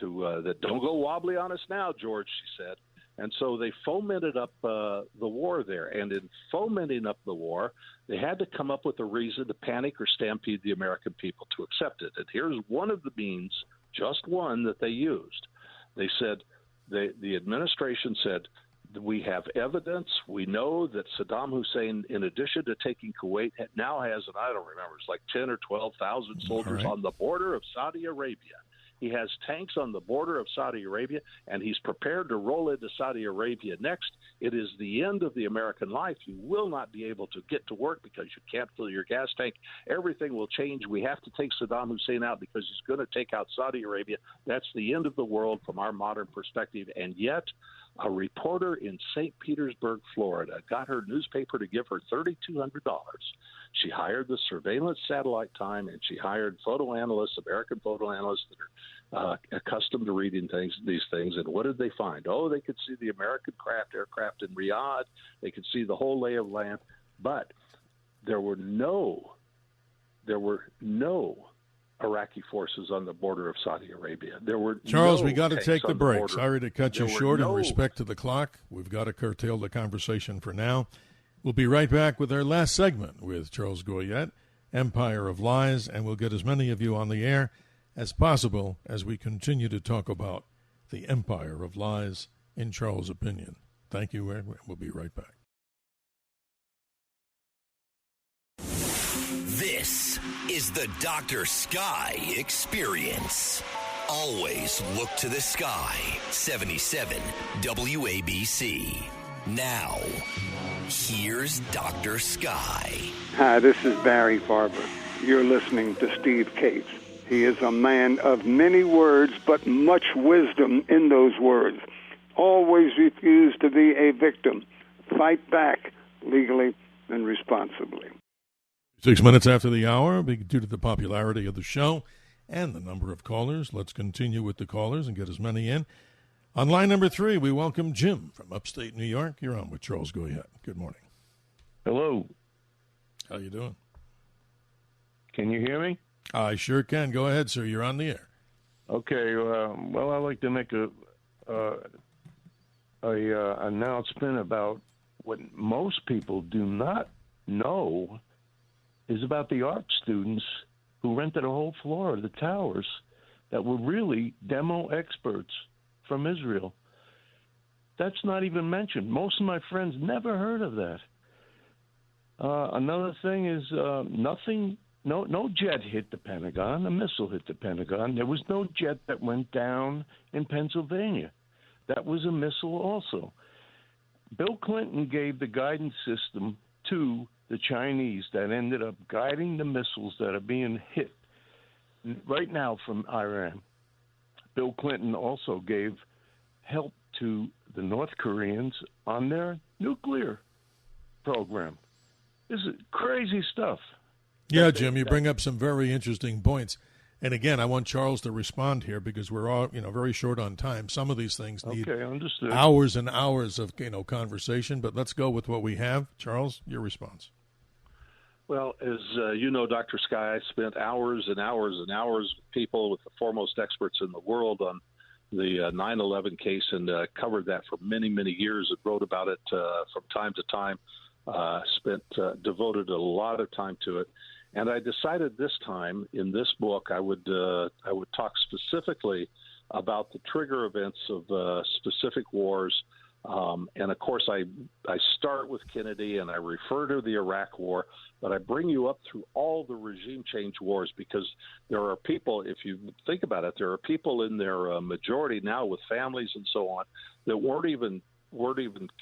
to that don't go wobbly on us now, George, she said. And so they fomented up the war there. And in fomenting up the war, they had to come up with a reason to panic or stampede the American people to accept it. And here's one of the means, just one, that they used. They said, the administration said, we have evidence. We know that Saddam Hussein, in addition to taking Kuwait, now has, and I don't remember, it's like 10 or 12,000 soldiers on the border of Saudi Arabia. He has tanks on the border of Saudi Arabia, and he's prepared to roll into Saudi Arabia next. It is the end of the American life. You will not be able to get to work because you can't fill your gas tank. Everything will change. We have to take Saddam Hussein out because he's going to take out Saudi Arabia. That's the end of the world from our modern perspective. And yet, a reporter in St. Petersburg, Florida, got her newspaper to give her $3,200. She hired the surveillance satellite time, and she hired photo analysts, American photo analysts that are accustomed to reading these things. And what did they find? Oh, they could see the American aircraft in Riyadh. They could see the whole lay of land. But there were no Iraqi forces on the border of Saudi Arabia. There were Charles, no we got to take the break. border. Sorry to cut you There were short in no- respect to the clock. We've got to curtail the conversation for now. We'll be right back with our last segment with Charles Goyette, Empire of Lies, and we'll get as many of you on the air as possible as we continue to talk about the Empire of Lies in Charles' opinion. Thank you, and we'll be right back. This is the Dr. Sky Experience. Always look to the sky. 77 WABC. Now, here's Dr. Sky. Hi, this is Barry Farber. You're listening to Steve Cates. He is a man of many words, but much wisdom in those words. Always refuse to be a victim. Fight back legally and responsibly. 6 minutes after the hour, due to the popularity of the show and the number of callers, let's continue with the callers and get as many in. On line number 3, we welcome Jim from upstate New York. You're on with Charles Goyette. Good morning. Hello. How you doing? Can you hear me? I sure can. Go ahead, sir. You're on the air. Okay. Well, I'd like to make a announcement about what most people do not know is about the art students who rented a whole floor of the towers that were really demo experts from Israel. That's not even mentioned. Most of my friends never heard of that. Another thing is no jet hit the Pentagon. A missile hit the Pentagon. There was no jet that went down in Pennsylvania. That was a missile also. Bill Clinton gave the guidance system to the Chinese that ended up guiding the missiles that are being hit right now from Iran. Bill Clinton also gave help to the North Koreans on their nuclear program. This is crazy stuff. Yeah, Jim, you bring up some very interesting points. And again, I want Charles to respond here because we're all, very short on time. Some of these things need hours and hours of, conversation, but let's go with what we have. Charles, your response. Well, as you know, Dr. Sky, I spent hours and hours and hours with people, with the foremost experts in the world on the 9/11 case, and covered that for many, many years and wrote about it from time to time, devoted a lot of time to it. And I decided this time in this book I would talk specifically about the trigger events of specific wars. And, of course, I start with Kennedy and I refer to the Iraq War, but I bring you up through all the regime change wars because there are people, if you think about it, there are people in their majority now with families and so on that weren't even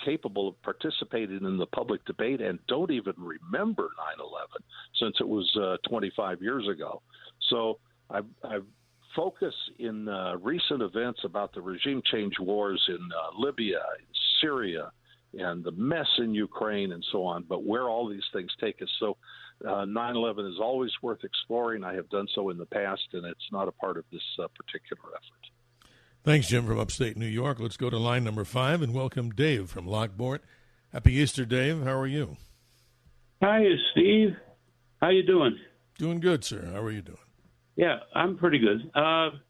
capable of participating in the public debate and don't even remember 9/11 since it was 25 years ago. So I focus in recent events about the regime change wars in Libya, in Syria, and the mess in Ukraine and so on, but where all these things take us. So 9/11 is always worth exploring. I have done so in the past, and it's not a part of this particular effort. Thanks, Jim, from upstate New York. Let's go to line number 5 and welcome Dave from Lockport. Happy Easter, Dave. How are you? Hi, Steve. How you doing? Doing good, sir. How are you doing? Yeah, I'm pretty good. I'm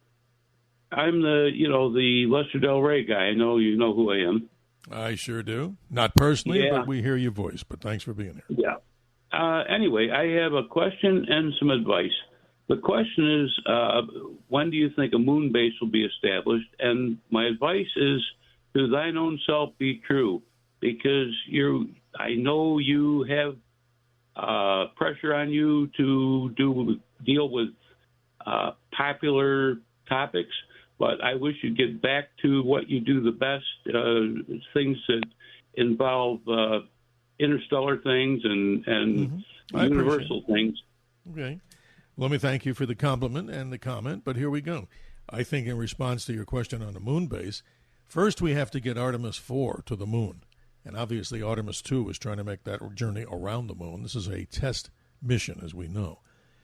the Lester Del Rey guy. I know you know who I am. I sure do. Not personally, but we hear your voice. But thanks for being here. Yeah. Anyway, I have a question and some advice. The question is, when do you think a moon base will be established? And my advice is, to thine own self be true, because I know you have pressure on you to deal with popular topics, but I wish you'd get back to what you do the best, things that involve interstellar things and universal things. Okay. Let me thank you for the compliment and the comment, but here we go. I think in response to your question on the moon base, first we have to get Artemis 4 to the moon. And obviously Artemis 2 is trying to make that journey around the moon. This is a test mission, as we know.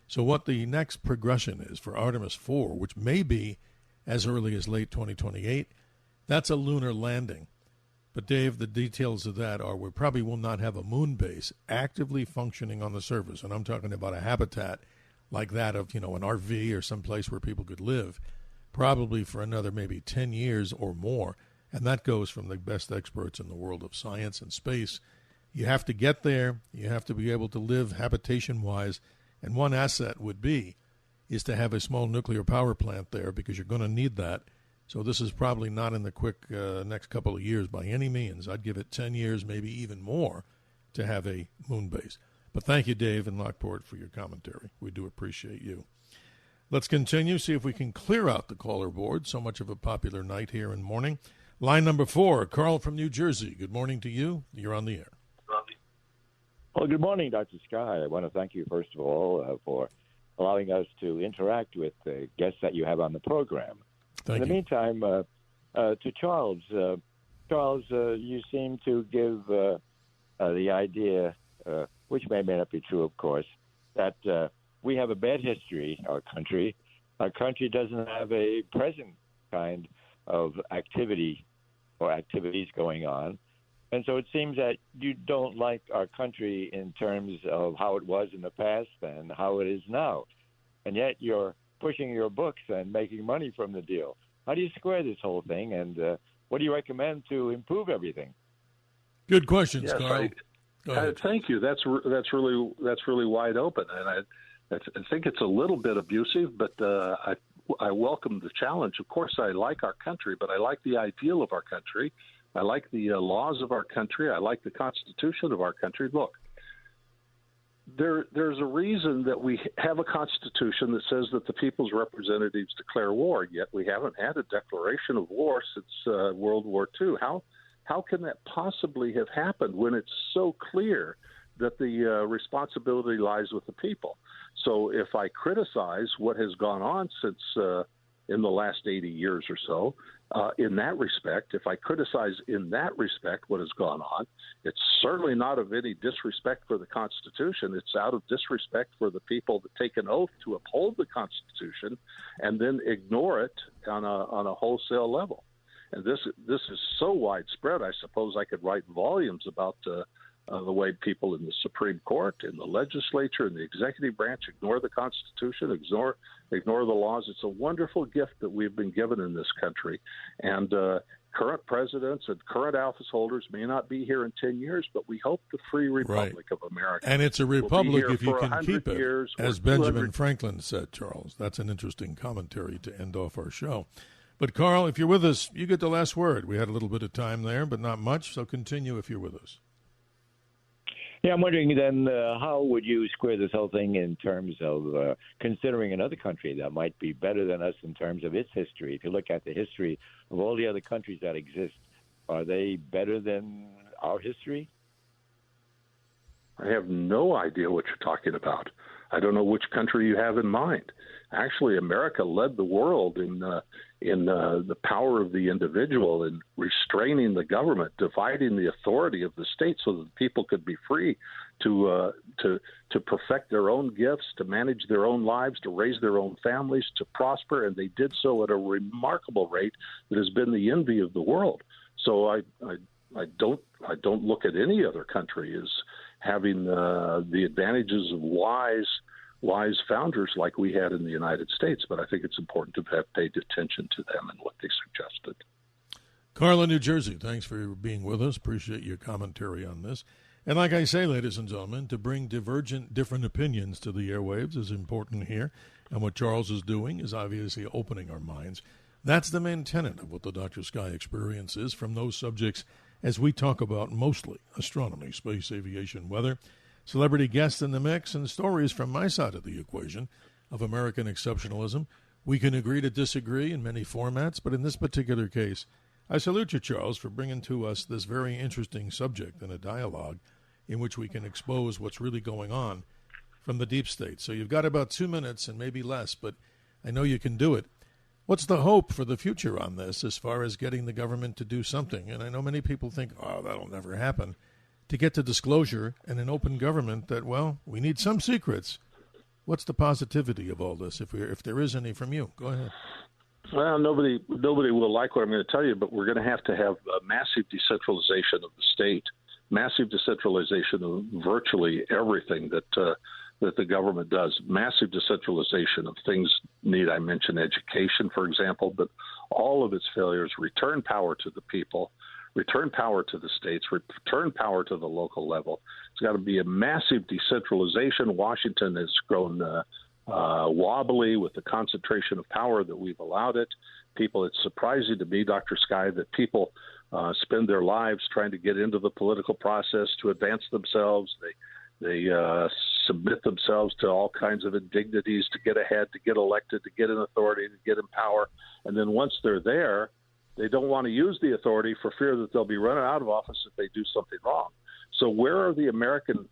So what the next progression is for Artemis 4, which may be as early as late 2028, that's a lunar landing. But, Dave, the details of that are we probably will not have a moon base actively functioning on the surface. And I'm talking about a habitat like that of, an RV or some place where people could live, probably for another maybe 10 years or more. And that goes from the best experts in the world of science and space. You have to get there. You have to be able to live habitation-wise. And one asset is to have a small nuclear power plant there because you're going to need that. So this is probably not in the quick next couple of years by any means. I'd give it 10 years, maybe even more, to have a moon base. But thank you, Dave in Lockport, for your commentary. We do appreciate you. Let's continue, see if we can clear out the caller board. So much of a popular night here in morning. Line number 4, Carl from New Jersey. Good morning to you. You're on the air. Well, good morning, Dr. Sky. I want to thank you, first of all, for allowing us to interact with the guests that you have on the program. Thank you. In the meantime, to Charles, you seem to give the idea, which may not be true, of course, that we have a bad history, our country. Our country doesn't have a present kind of activity or activities going on. And so it seems that you don't like our country in terms of how it was in the past and how it is now. And yet you're pushing your books and making money from the deal. How do you square this whole thing? And what do you recommend to improve everything? Good questions, Yes, Carl. Thank you. That's really wide open, and I think it's a little bit abusive, but I welcome the challenge. Of course, I like our country, but I like the ideal of our country. I like the laws of our country. I like the Constitution of our country. Look, there's a reason that we have a constitution that says that the people's representatives declare war, yet we haven't had a declaration of war since World War II. How can that possibly have happened when it's so clear that the responsibility lies with the people? So if I criticize what has gone on since in the last 80 years or so, in that respect, if I criticize in that respect what has gone on, it's certainly not of any disrespect for the Constitution. It's out of disrespect for the people that take an oath to uphold the Constitution and then ignore it on a wholesale level. And this is so widespread, I suppose I could write volumes about the way people in the Supreme Court, in the legislature, in the executive branch ignore the Constitution, ignore the laws. It's a wonderful gift that we've been given in this country. And current presidents and current office holders may not be here in 10 years, but we hope the free republic of America. And it's a republic if you can keep it, years, as Benjamin Franklin said, Charles. That's an interesting commentary to end off our show. But, Carl, if you're with us, you get the last word. We had a little bit of time there, but not much, so continue if you're with us. Yeah, I'm wondering then how would you square this whole thing in terms of considering another country that might be better than us in terms of its history? If you look at the history of all the other countries that exist, are they better than our history? I have no idea what you're talking about. I don't know which country you have in mind. Actually, America led the world in the power of the individual, in restraining the government, dividing the authority of the state so that people could be free to perfect their own gifts, to manage their own lives, to raise their own families, to prosper, and they did so at a remarkable rate that has been the envy of the world. So I don't look at any other country as having the advantages of wise founders like we had in the United States, but I think it's important to have paid attention to them and what they suggested. Carla, New Jersey, thanks for being with us. Appreciate your commentary on this. And like I say, ladies and gentlemen, to bring different opinions to the airwaves is important here, and what Charles is doing is obviously opening our minds. That's the main tenet of what the Dr. Sky Experience is from those subjects as we talk about mostly astronomy, space, aviation, weather, celebrity guests in the mix, and stories from my side of the equation of American exceptionalism. We can agree to disagree in many formats, but in this particular case, I salute you, Charles, for bringing to us this very interesting subject in a dialogue in which we can expose what's really going on from the deep state. So you've got about 2 minutes and maybe less, but I know you can do it. What's the hope for the future on this as far as getting the government to do something? And I know many people think, oh, that'll never happen. To get to disclosure and an open government that, well, we need some secrets. What's the positivity of all this, if there is any from you? Go ahead. Well, nobody will like what I'm going to tell you, but we're going to have a massive decentralization of the state, massive decentralization of virtually everything that the government does, massive decentralization of things. Need I mention education, for example, but all of its failures return power to the people, return power to the states, return power to the local level. It's got to be a massive decentralization. Washington has grown wobbly with the concentration of power that we've allowed it. It's surprising to me, Dr. Sky, that people spend their lives trying to get into the political process to advance themselves. They submit themselves to all kinds of indignities to get ahead, to get elected, to get in authority, to get in power. And then once they're there, they don't want to use the authority for fear that they'll be run out of office if they do something wrong. So where is the American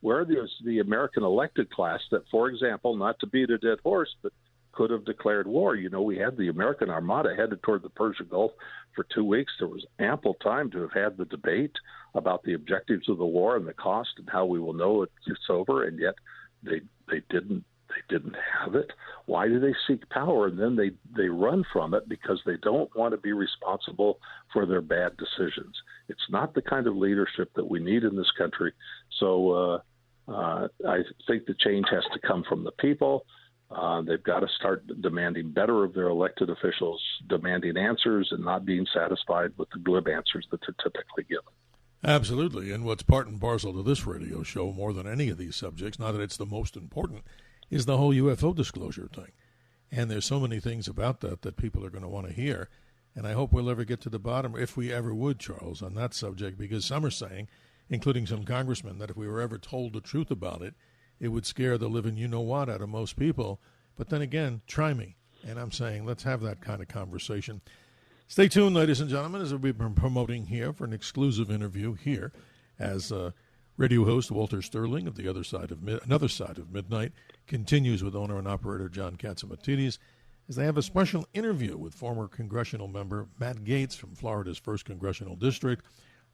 elected class that, for example, not to beat a dead horse, but could have declared war? You know, we had the American Armada headed toward the Persian Gulf for 2 weeks. There was ample time to have had the debate about the objectives of the war and the cost and how we will know it's over, and yet they didn't have it. Why do they seek power? And then they run from it because they don't want to be responsible for their bad decisions. It's not the kind of leadership that we need in this country. So I think the change has to come from the people. They've got to start demanding better of their elected officials, demanding answers and not being satisfied with the glib answers that they're typically given. Absolutely. And what's part and parcel to this radio show more than any of these subjects, not that it's the most important, is the whole UFO disclosure thing. And there's so many things about that people are going to want to hear. And I hope we'll ever get to the bottom, if we ever would, Charles, on that subject, because some are saying, including some congressmen, that if we were ever told the truth about it it would scare the living you-know-what out of most people. But then again, try me. And I'm saying, let's have that kind of conversation. Stay tuned, ladies and gentlemen, as we've been promoting here for an exclusive interview here as radio host Walter Sterling of Another Side of Midnight continues with owner and operator John Katsimatidis as they have a special interview with former congressional member Matt Gaetz from Florida's 1st Congressional District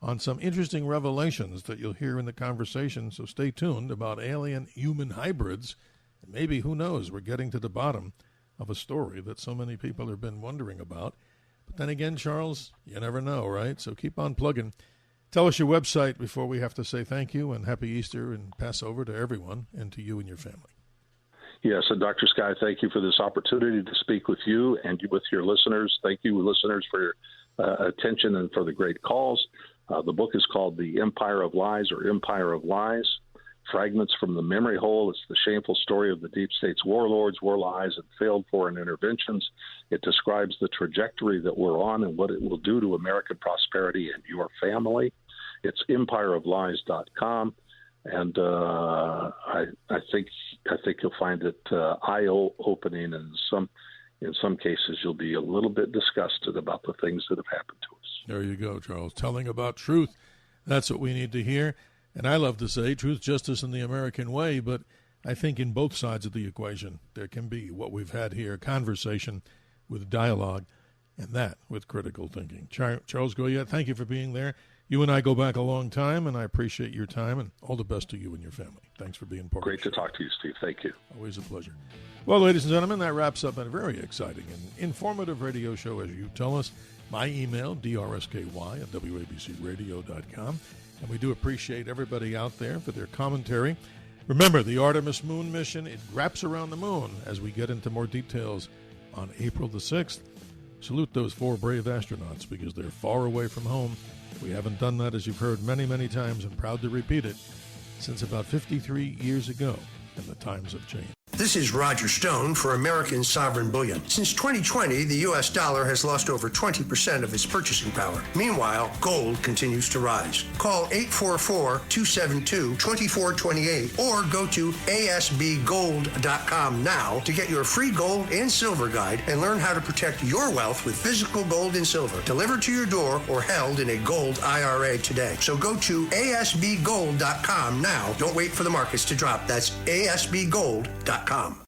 on some interesting revelations that you'll hear in the conversation. So stay tuned about alien-human hybrids. And maybe, who knows, we're getting to the bottom of a story that so many people have been wondering about. But then again, Charles, you never know, right? So keep on plugging. Tell us your website before we have to say thank you and Happy Easter and Passover to everyone and to you and your family. Yes, and Dr. Sky, thank you for this opportunity to speak with you and with your listeners. Thank you, listeners, for your attention and for the great calls. The book is called The Empire of Lies or Empire of Lies, Fragments from the Memory Hole. It's the shameful story of the deep state's warlords, war lies, and failed foreign interventions. It describes the trajectory that we're on and what it will do to American prosperity and your family. It's empireoflies.com, and I think you'll find it eye-opening, and in some cases you'll be a little bit disgusted about the things that have happened to us. There you go, Charles. Telling about truth. That's what we need to hear. And I love to say truth, justice, and the American way, but I think in both sides of the equation there can be what we've had here, conversation with dialogue, and that with critical thinking. Charles Goyette, thank you for being there. You and I go back a long time, and I appreciate your time, and all the best to you and your family. Thanks for being part of the show. Great to talk to you, Steve. Thank you. Always a pleasure. Well, ladies and gentlemen, that wraps up a very exciting and informative radio show, as you tell us. My email, drsky@wabcradio.com. And we do appreciate everybody out there for their commentary. Remember, the Artemis moon mission, it wraps around the moon as we get into more details on April the 6th. Salute those 4 brave astronauts because they're far away from home. We haven't done that, as you've heard many, many times, and proud to repeat it, since about 53 years ago, and the times have changed. This is Roger Stone for American Sovereign Bullion. Since 2020, the U.S. dollar has lost over 20% of its purchasing power. Meanwhile, gold continues to rise. Call 844-272-2428 or go to asbgold.com now to get your free gold and silver guide and learn how to protect your wealth with physical gold and silver delivered to your door or held in a gold IRA today. So go to asbgold.com now. Don't wait for the markets to drop. That's asbgold.com.